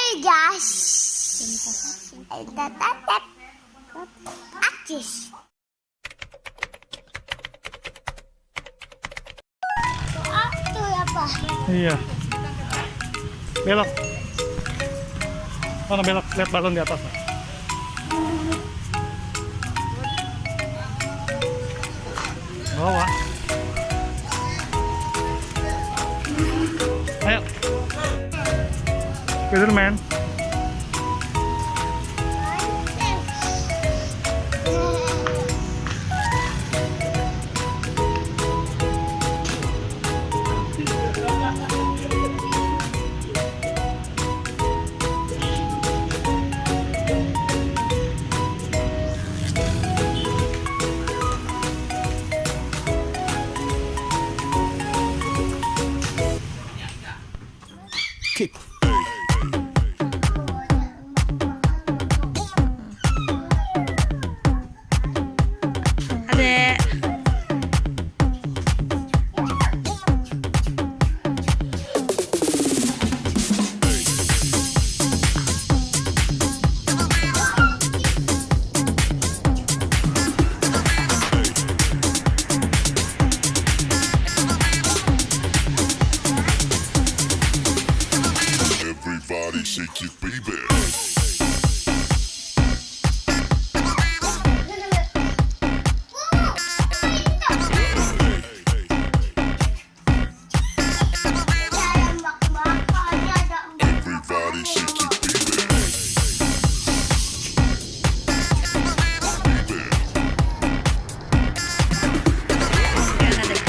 Arigas. Tatatap. Akis. Ito apa? Iya. Belok. Mana belok? Lihat balon di atas. Bawah. Ayo. Spiderman. Kick. Adek. Everybody shake it, baby. Everybody shake it, baby. Yan, adek.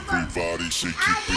Everybody shake it,